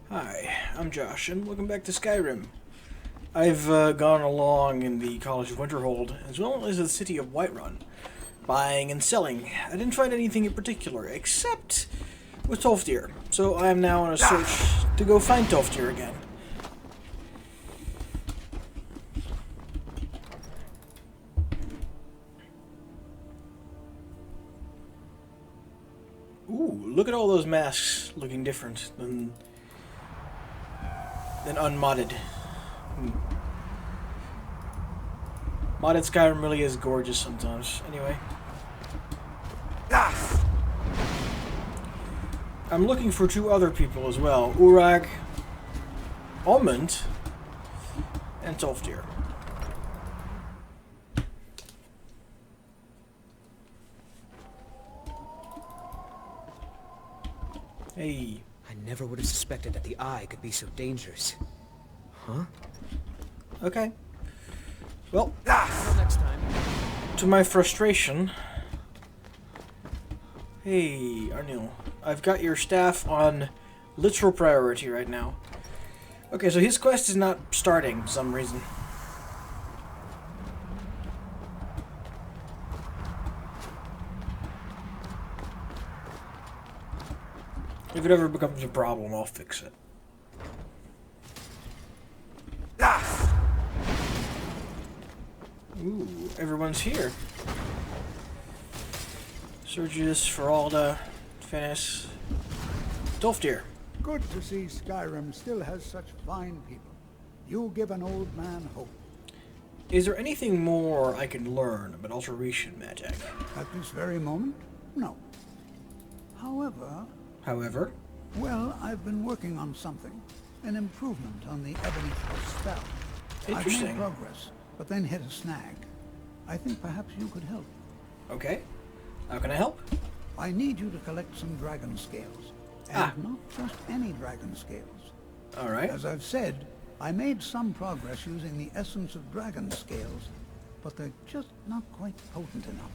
Hi, I'm Josh, and welcome back to Skyrim. I've gone along in the College of Winterhold, as well as the city of Whiterun, buying and selling. I didn't find anything in particular, except with Tolfdir, so I am now on a search to go find Tolfdir again. Ooh, look at all those masks looking different than unmodded. Modded Skyrim really is gorgeous sometimes. Anyway. I'm looking for two other people as well. Urag, Almond, and Tolfdir. Hey. I never would have suspected that the eye could be so dangerous. Huh? Okay. Well, Until next time. to my frustration... Hey, Arnil. I've got your staff on literal priority right now. Okay, so his quest is not starting for some reason. If it ever becomes a problem, I'll fix it. Ooh, everyone's here. Sergius, Feralda, Finis, Tolfdir. Good to see Skyrim still has such fine people. You give an old man hope. Is there anything more I can learn about alteration magic? At this very moment, no. However, well, I've been working on something. An improvement on the Ebony Force spell. Interesting. I've made progress, but then hit a snag. I think perhaps you could help. Okay. How can I help? I need you to collect some dragon scales. And not just any dragon scales. Alright. As I've said, I made some progress using the essence of dragon scales, but they're just not quite potent enough.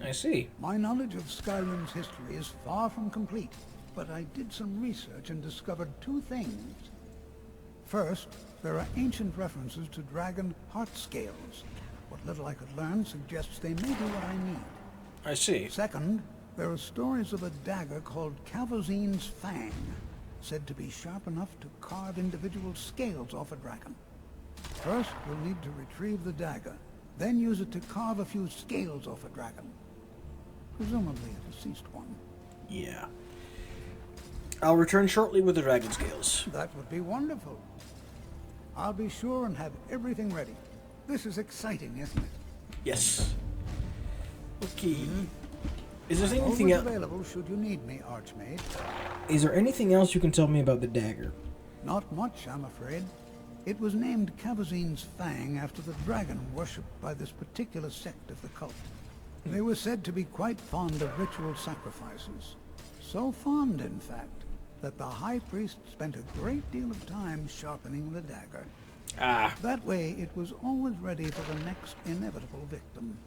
I see. My knowledge of Skyrim's history is far from complete, but I did some research and discovered two things. First, there are ancient references to dragon heart scales. What little I could learn suggests they may be what I need. I see. Second, there are stories of a dagger called Cavazine's Fang, said to be sharp enough to carve individual scales off a dragon. First, you'll need to retrieve the dagger, then use it to carve a few scales off a dragon. Presumably a deceased one. Yeah. I'll return shortly with the dragon scales. That would be wonderful. I'll be sure and have everything ready. This is exciting, isn't it? Yes. Okay. Is there anything Always else? available should you need me, Archmaid. Is there anything else you can tell me about the dagger? Not much, I'm afraid. It was named Cavazine's Fang after the dragon worshipped by this particular sect of the cult. They were said to be quite fond of ritual sacrifices. So fond, in fact, that the high priest spent a great deal of time sharpening the dagger. That way, it was always ready for the next inevitable victim.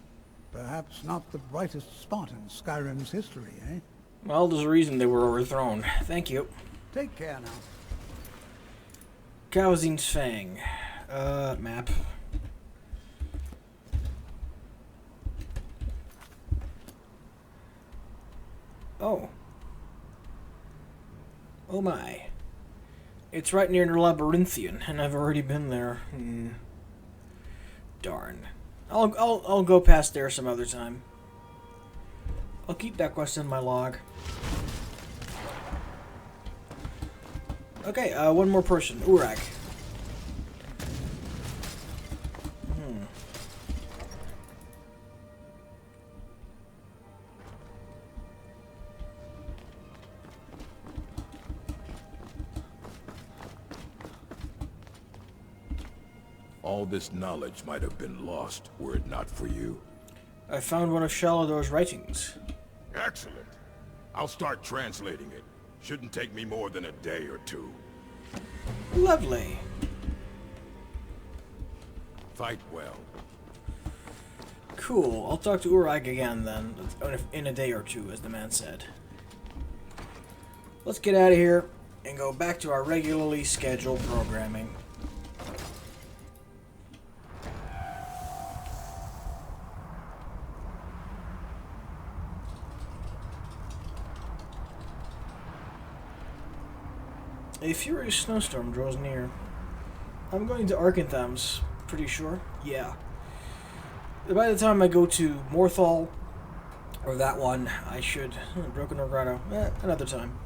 Perhaps not the brightest spot in Skyrim's history, eh? Well, there's a reason they were overthrown. Thank you. Take care now. Cavazine's Fang. Map. Oh. Oh my. It's right near Labyrinthian, and I've already been there. Darn. I'll go past there some other time. I'll keep that quest in my log. Okay, one more person. Urag. All this knowledge might have been lost were it not for you. I found one of Shalador's writings. Excellent. I'll start translating it. Shouldn't take me more than a day or two. Lovely. Fight well. Cool. I'll talk to Urag again then, in a day or two, as the man said. Let's get out of here. and go back to our regularly scheduled programming. A furious snowstorm draws near. I'm going to Arkanthams, pretty sure. Yeah. By the time I go to Morthal, or that one, I should... Broken Orgrado. Another time.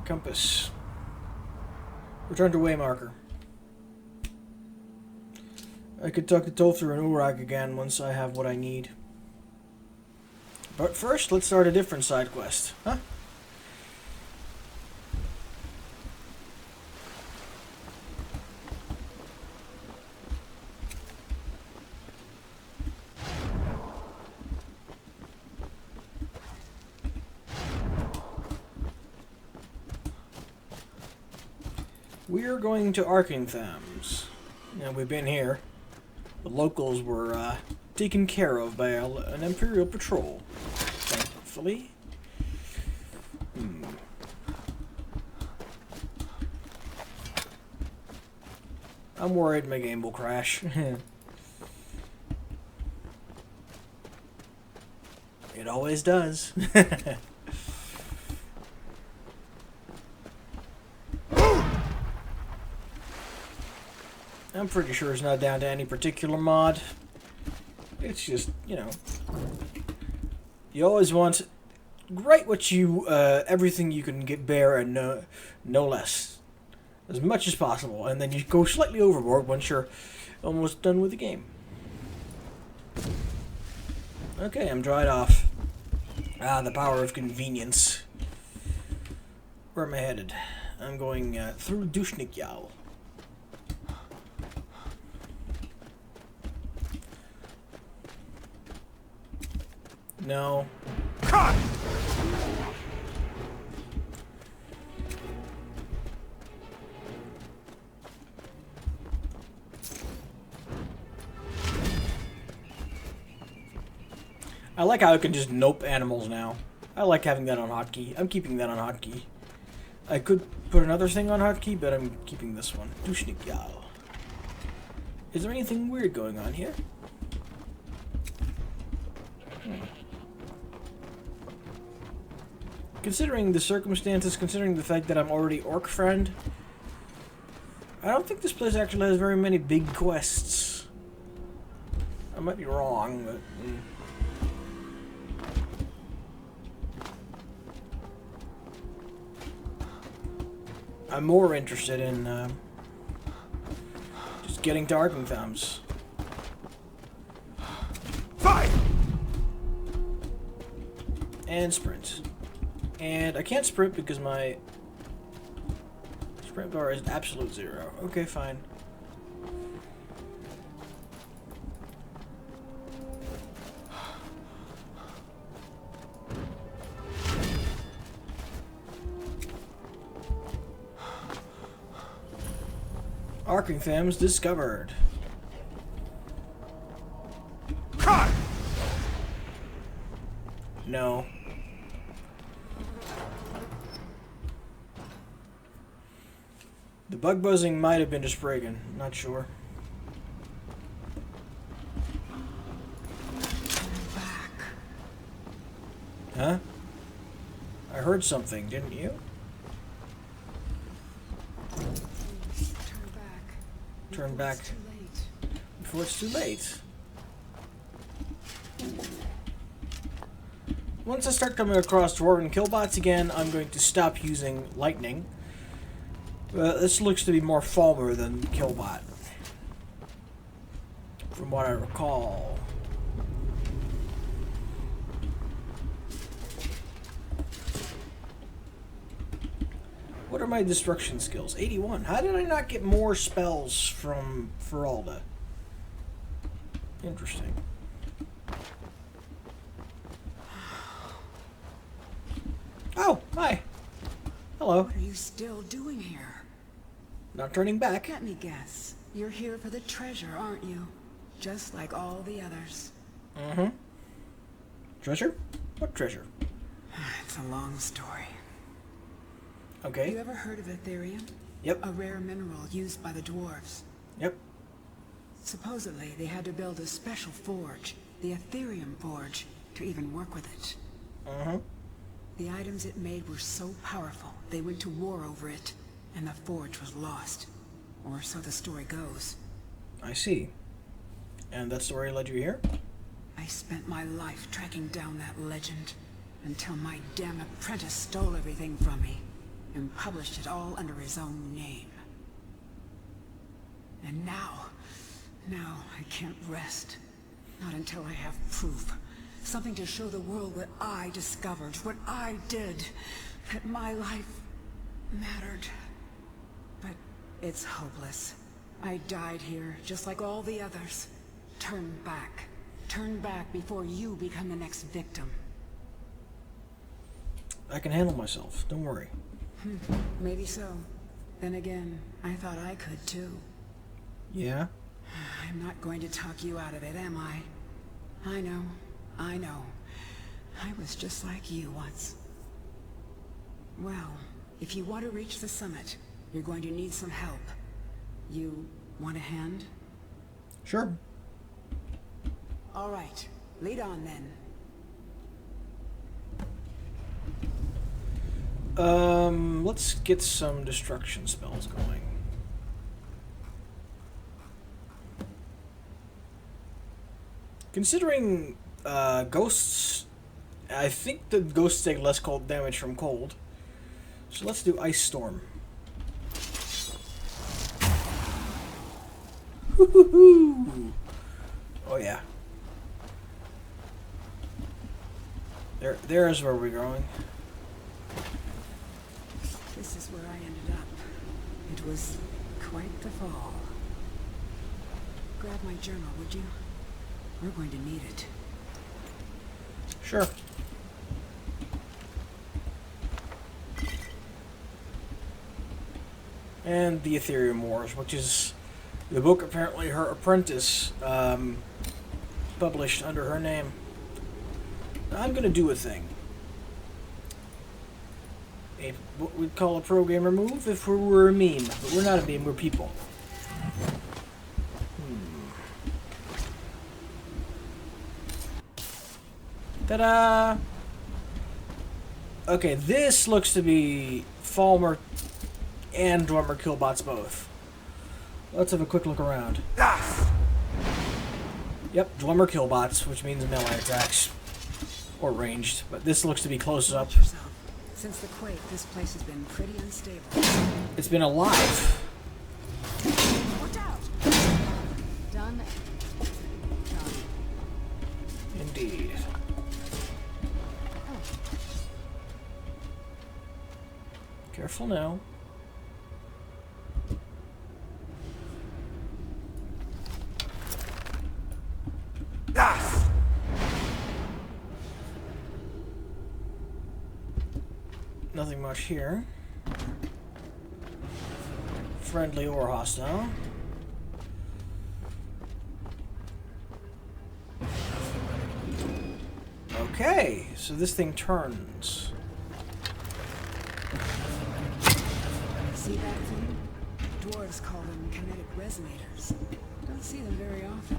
Compass. Return to Waymarker. I could talk to Tolthur and Urak again once I have what I need. But first, let's start a different side quest. Huh? We're going to Arkanthams. Now, we've been here. The locals were taken care of by an Imperial patrol. Thankfully. I'm worried my game will crash. It always does. I'm pretty sure it's not down to any particular mod. It's just, you know, you always want right what you, everything you can get bear and no less. As much as possible. And then you go slightly overboard once you're almost done with the game. Okay, I'm dried off. Ah, the power of convenience. Where am I headed? I'm going through Dushnikyal. No. Cut! I like how I can just nope animals now. I like having that on hotkey. I'm keeping that on hotkey. I could put another thing on hotkey, but I'm keeping this one. Dushnikyal. Is there anything weird going on here? Considering the circumstances, considering the fact that I'm already Orc Friend, I don't think this place actually has very many big quests. I might be wrong, but... I'm more interested in just getting to Arkanthams. Fight! And sprint. And I can't sprint because my sprint bar is absolute 0. Okay, fine. Arkanthams discovered. Cut! No. The bug buzzing might have been to Spriggan, not sure. Huh? I heard something, didn't you? Turn back. Before it's too late. Once I start coming across dwarven killbots again, I'm going to stop using lightning. This looks to be more Falmer than Killbot, from what I recall. What are my destruction skills? 81. How did I not get more spells from Feralda? Interesting. Oh, hi. Hello. What are you still doing here? Not turning back. Let me guess. You're here for the treasure, aren't you? Just like all the others. Mm-hmm. Treasure? What treasure? It's a long story. Okay. You ever heard of Aetherium? Yep. A rare mineral used by the dwarves. Yep. Supposedly, they had to build a special forge, the Aetherium Forge, to even work with it. Uh-huh. The items it made were so powerful, they went to war over it, and the forge was lost. Or so the story goes. I see. And that story led you here? I spent my life tracking down that legend, until my damn apprentice stole everything from me, and published it all under his own name. And now I can't rest. Not until I have proof. Something to show the world what I discovered, what I did. That my life mattered. But it's hopeless. I died here, just like all the others. Turn back. Turn back before you become the next victim. I can handle myself. Don't worry. Maybe so. Then again, I thought I could too. Yeah? I'm not going to talk you out of it, am I? I know. I was just like you once. Well, if you want to reach the summit, you're going to need some help. You want a hand? Sure. All right. Lead on then. Let's get some destruction spells going. Considering ghosts, I think the ghosts take less cold damage from cold. So let's do Ice Storm. Woohoo! Oh yeah. There's where we're going. This is where I ended up. It was quite the fall. Grab my journal, would you? We're going to need it. Sure. And the Aetherium Wars, which is the book apparently her apprentice published under her name. I'm gonna do a thing. What we'd call a pro gamer move if we were a meme, but we're not a meme, we're people. Ta-da! Okay, this looks to be Falmer and Dwemer Killbots both. Let's have a quick look around. Yep, Dwemer Killbots, which means melee attacks. Or ranged, but this looks to be close up. Watch yourself. Since the quake, this place has been pretty unstable. It's been alive. Watch out! Done. Done. Indeed. Careful now. Nothing much here. Friendly or hostile. Okay, so this thing turns. See that thing? Dwarves call them kinetic resonators. Don't see them very often.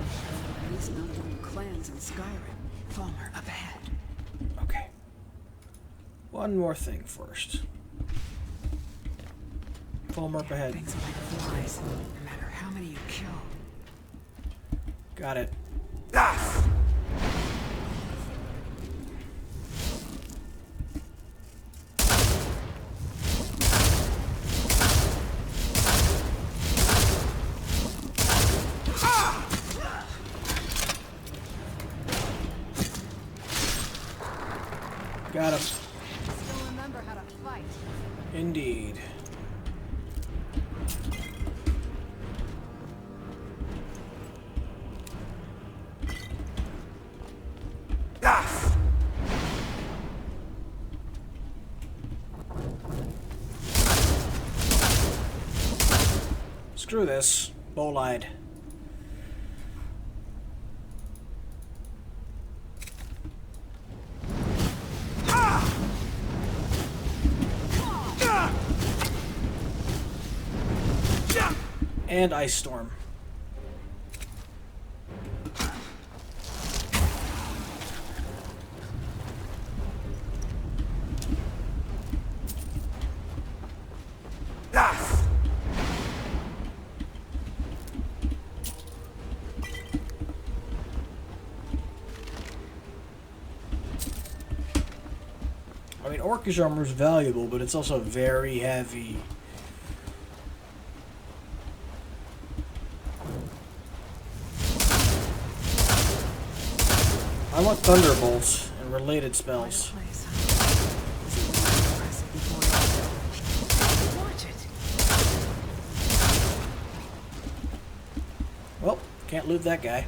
At least not among clans in Skyrim. Falmer, up ahead. Okay. One more thing first. Falmer up ahead. Things are like flies, no matter how many you kill. Got it. Got him. Still remember how to fight. Indeed. Screw this. Bolide. And Ice Storm. I mean, Orcish armor is valuable, but it's also very heavy. I want Thunderbolts and related spells. Well, can't loot that guy.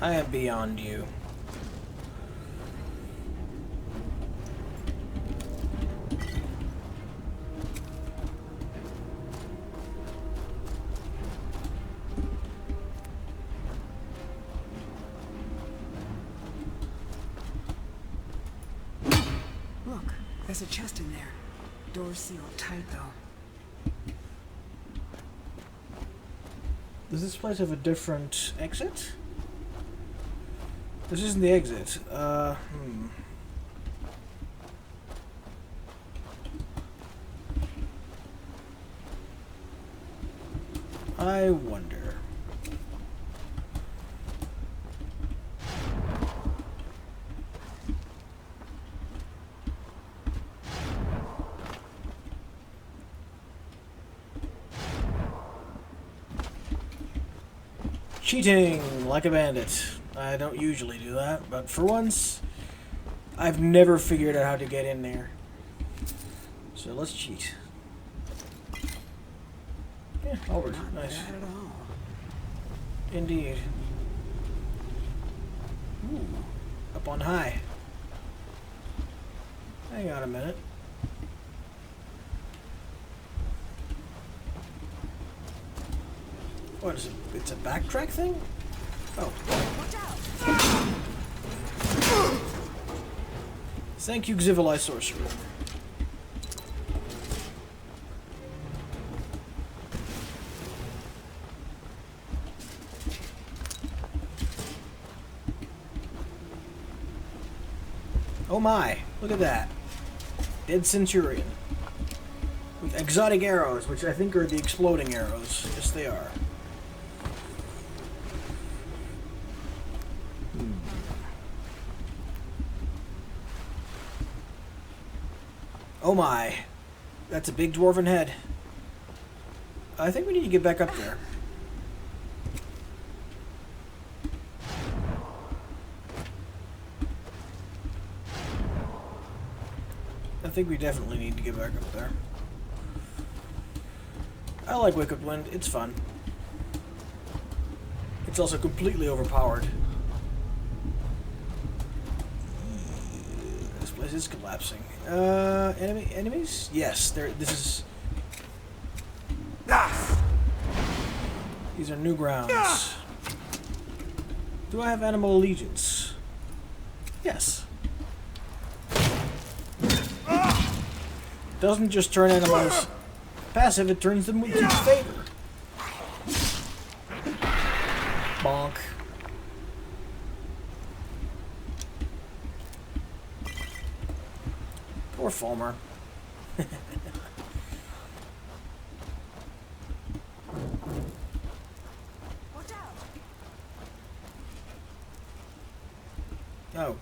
I am beyond you. Look, there's a chest in there. Door sealed tight, though. Does this place have a different exit? This isn't the exit. I wonder. Cheating like a bandit. I don't usually do that, but for once, I've never figured out how to get in there. So let's cheat. Yeah, Albert, nice. Not at all. Indeed. Ooh, up on high. Hang on a minute. What is it? It's a backtrack thing? Oh. Watch out! Thank you, Xivilai Sorcerer. Oh my, look at that. Dead Centurion. With exotic arrows, which I think are the exploding arrows. Yes, they are. Oh my. That's a big dwarven head. I think we need to get back up there. I think we definitely need to get back up there. I like Wicked Wind. It's fun. It's also completely overpowered. This place is collapsing. Enemies? Yes, this is... These are new grounds. Do I have animal allegiance? Yes. Doesn't just turn animals passive, it turns them with its favor. Bonk. Poor Fulmer. Watch out! Oh.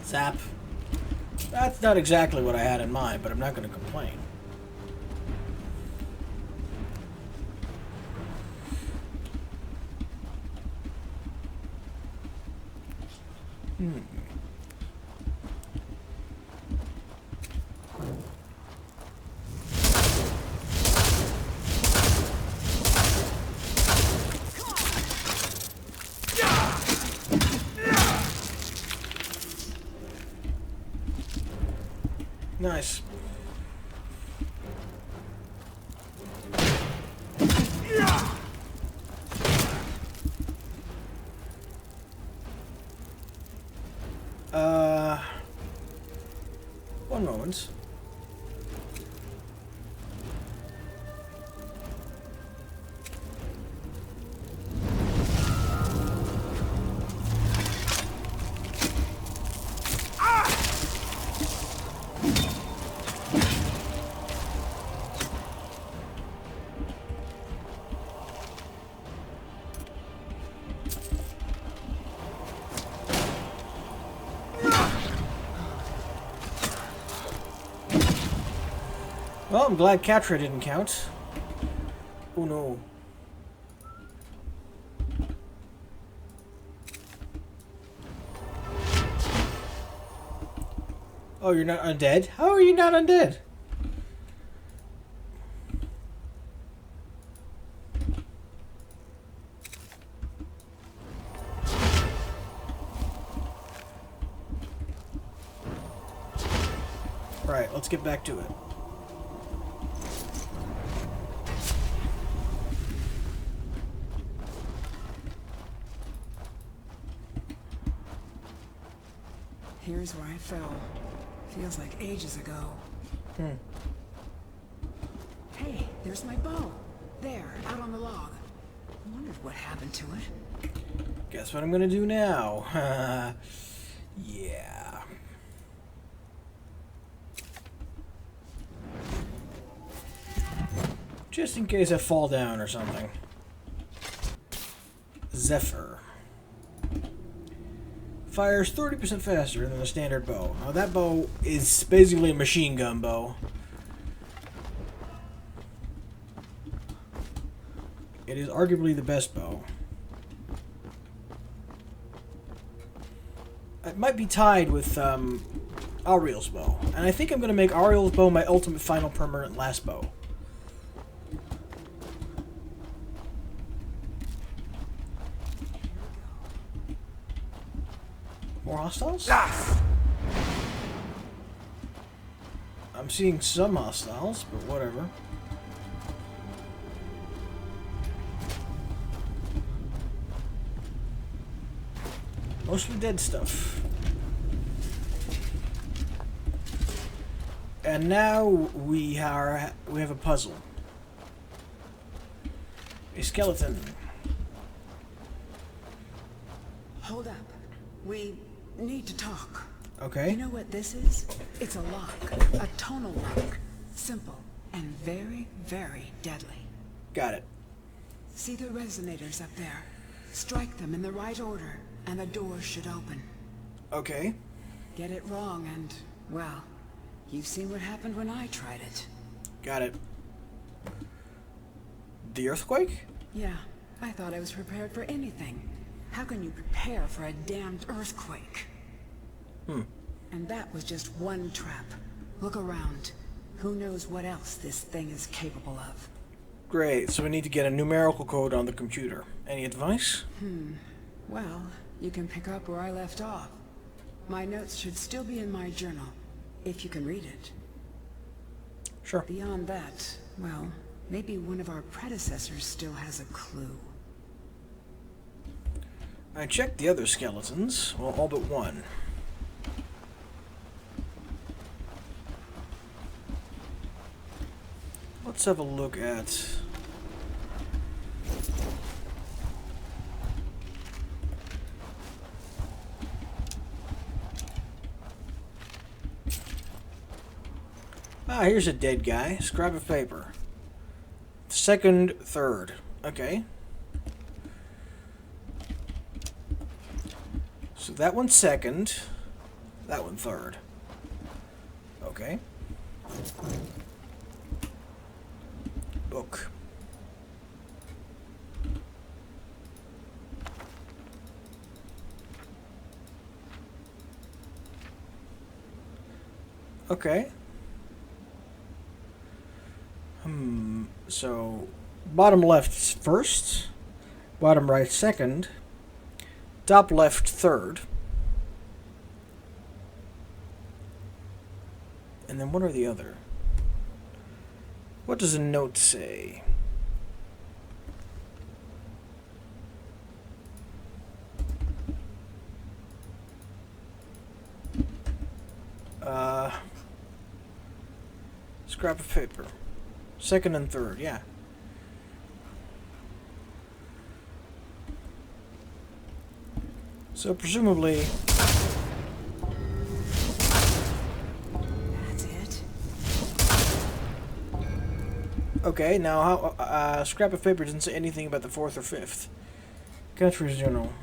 Zap. That's not exactly what I had in mind, but I'm not going to complain. Nice. One moment. Well, I'm glad Katria didn't count. Oh no. Oh, you're not undead? How are you not undead? Alright, let's get back to it. Here's where I fell. Feels like ages ago. Hey, there's my bow. There, out on the log. Wondered what happened to it. Guess what I'm gonna do now? Yeah. Just in case I fall down or something. Zephyr. Fires 30% faster than a standard bow. Now that bow is basically a machine gun bow. It is arguably the best bow. It might be tied with Auriel's bow. And I think I'm going to make Auriel's bow my ultimate final permanent last bow. More hostiles? I'm seeing some hostiles, but whatever. Mostly dead stuff. And now we have a puzzle. A skeleton. Hold up. We need to talk. Okay. You know what this is? It's a lock. A tonal lock. Simple and very, very deadly. Got it. See the resonators up there? Strike them in the right order, and the door should open. Okay. Get it wrong and, well, you've seen what happened when I tried it. Got it. The earthquake? Yeah, I thought I was prepared for anything. How can you prepare for a damned earthquake? And that was just one trap. Look around. Who knows what else this thing is capable of? Great, so we need to get a numerical code on the computer. Any advice? Well, you can pick up where I left off. My notes should still be in my journal, if you can read it. Sure. Beyond that, well, maybe one of our predecessors still has a clue. I checked the other skeletons. Well, all but one. Let's have a look at... Ah, here's a dead guy. Scrap of paper. Second, third. Okay. So that one's second. That one third. Okay. Book. Okay. So, bottom left first, bottom right second, top left third. And then what are the other? What does a note say? Scrap of paper. Second and third, yeah. So presumably... That's it. Okay, now how... scrap of paper didn't say anything about the fourth or fifth. Catria's journal.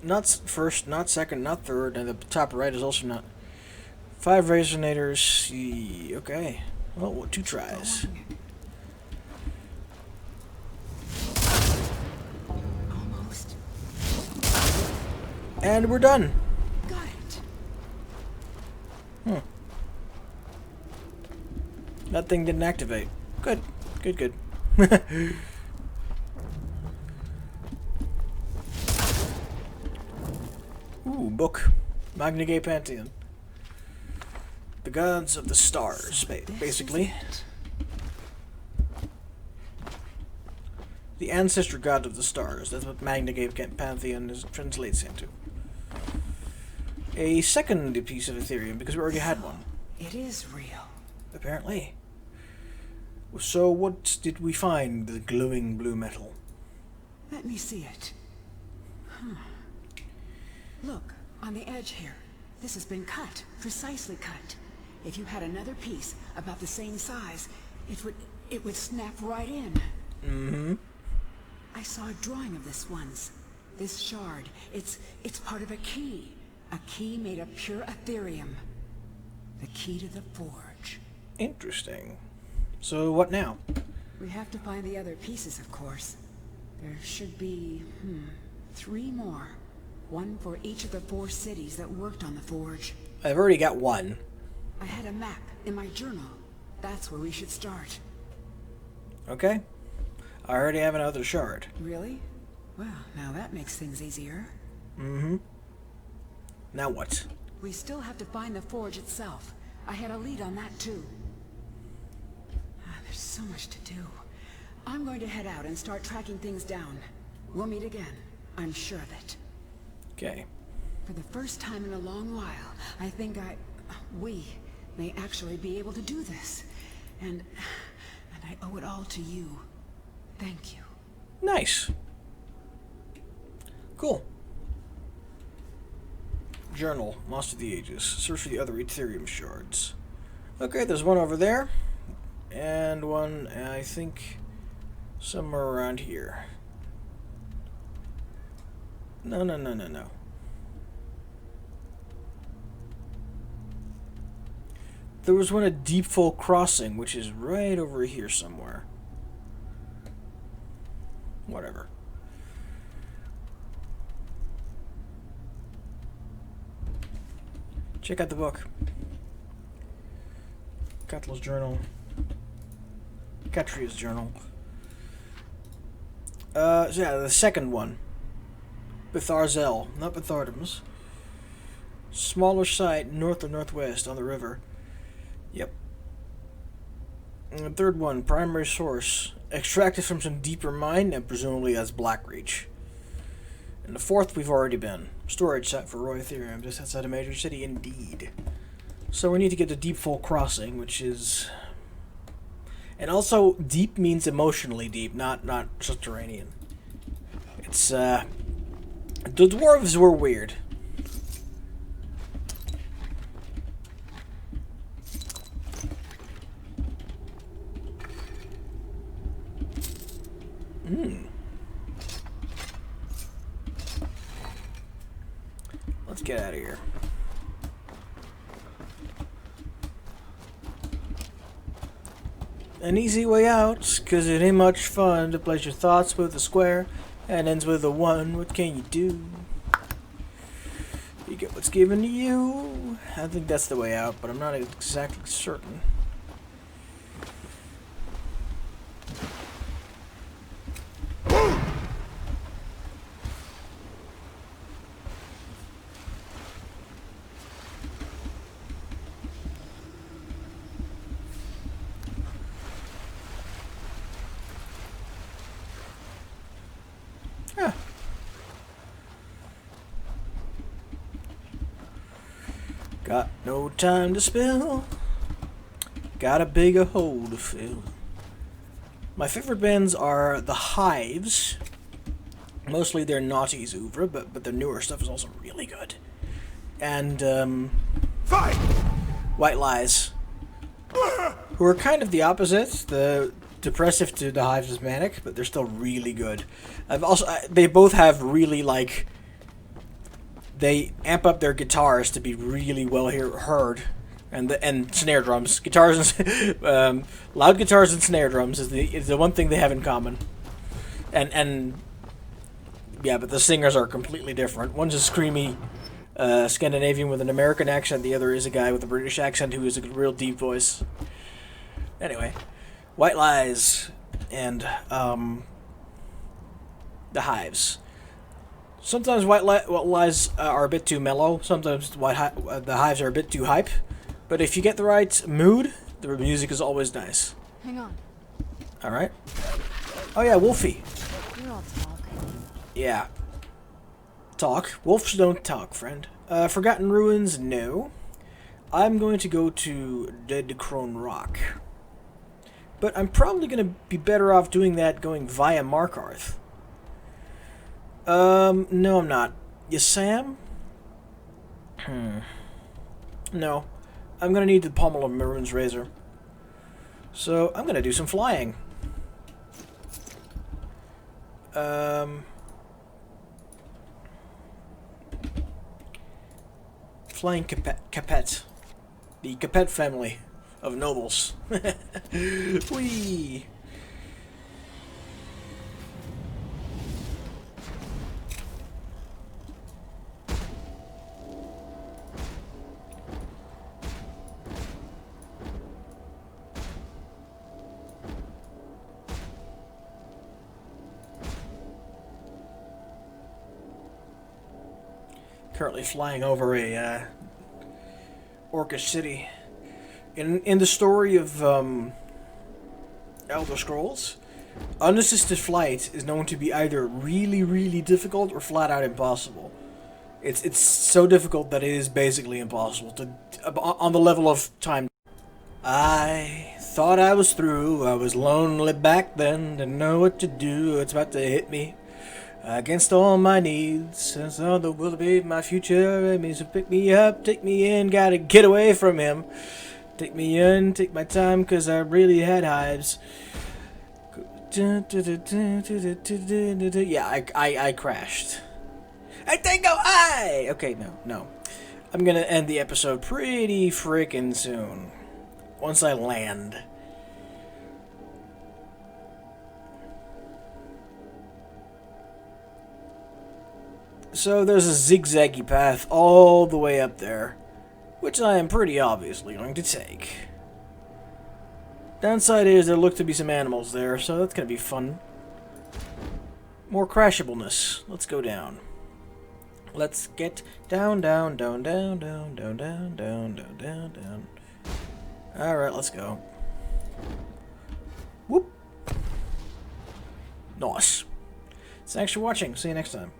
Not first, not second, not third, and the top right is also not. 5 resonators. Okay. Well, 2 tries. Almost. And we're done. Got it. That thing didn't activate. Good. Good, good. Ooh, book. Magnigate Pantheon. The gods of the stars, basically. The ancestor god of the stars. That's what Magnigate Pantheon translates into. A second piece of Aetherium, because we already had one. It is real. Apparently. So what did we find, the glowing blue metal? Let me see it. Look, on the edge here. This has been cut, precisely cut. If you had another piece about the same size, it would snap right in. Mm-hmm. I saw a drawing of this once. This shard, it's part of a key. A key made of pure Aetherium. The key to the forge. Interesting. So what now? We have to find the other pieces, of course. There should be, 3 more. 1 for each of the 4 cities that worked on the forge. I've already got 1. I had a map in my journal. That's where we should start. Okay. I already have another shard. Really? Well, now that makes things easier. Mm-hmm. Now what? We still have to find the forge itself. I had a lead on that too. There's so much to do. I'm going to head out and start tracking things down. We'll meet again. I'm sure of it. Okay. For the first time in a long while, I think we may actually be able to do this. And I owe it all to you. Thank you. Nice. Cool. Journal, Lost of the Ages. Search for the other Aetherium shards. Okay, there's one over there. And one, I think, somewhere around here. No. There was one at Deepfall Crossing, which is right over here somewhere. Whatever. Check out the book. Catl's journal. Katria's journal. So yeah, the second one. Betharzel, not Bethardims. Smaller site, north or northwest on the river. Yep. And the third one, primary source. Extracted from some deeper mine, and presumably as Blackreach. And the fourth we've already been. Storage site for Roy Aetherium, just outside a major city, indeed. So we need to get to Deepfall Crossing, which is... And also, deep means emotionally deep, not subterranean. It's, The dwarves were weird. Let's get out of here. An easy way out, cause it ain't much fun to place your thoughts with a square and ends with a 1. What can you do? You get what's given to you. I think that's the way out, but I'm not exactly certain. Yeah. Got no time to spill. Got a bigger hole to fill. My favorite bands are the Hives. Mostly their Naughty's ouvre, but their newer stuff is also really good. And, Fight! White Lies, who are kind of the opposite. The depressive to the Hives is manic, but they're still really good. They both have really, like, they amp up their guitars to be really well heard, and snare drums, guitars, and loud guitars and snare drums is the one thing they have in common, and yeah, but the singers are completely different. One's a screamy Scandinavian with an American accent. The other is a guy with a British accent who has a real deep voice. Anyway, White Lies and the Hives. Sometimes White Lies are a bit too mellow. Sometimes the Hives are a bit too hype. But if you get the right mood, the music is always nice. Hang on. All right. Oh yeah, Wolfie. You're all talk. Yeah. Talk. Wolves don't talk, friend. Forgotten Ruins, no. I'm going to go to Dead Crone Rock. But I'm probably going to be better off doing that going via Markarth. No, I'm not. Yes, Sam? No. I'm going to need the pommel of Maroon's Razor. So, I'm going to do some flying. Flying Capet. The Capet family of nobles. Whee! Currently flying over a orcish city. In the story of Elder Scrolls, unassisted flight is known to be either really, really difficult or flat out impossible. It's so difficult that it is basically impossible to on the level of time. I thought I was through. I was lonely back then, didn't know what to do. It's about to hit me. Against all my needs, since all the will be my future, it means to pick me up, take me in, gotta get away from him. Take me in, take my time, cause I really had hives. Yeah, I crashed. I think I! Okay, no. I'm gonna end the episode pretty frickin' soon. Once I land. So there's a zigzaggy path all the way up there, which I am pretty obviously going to take. Downside is there look to be some animals there, so that's going to be fun. More crashableness. Let's go down. Let's get down. Alright, let's go. Whoop. Nice. Thanks for watching. See you next time.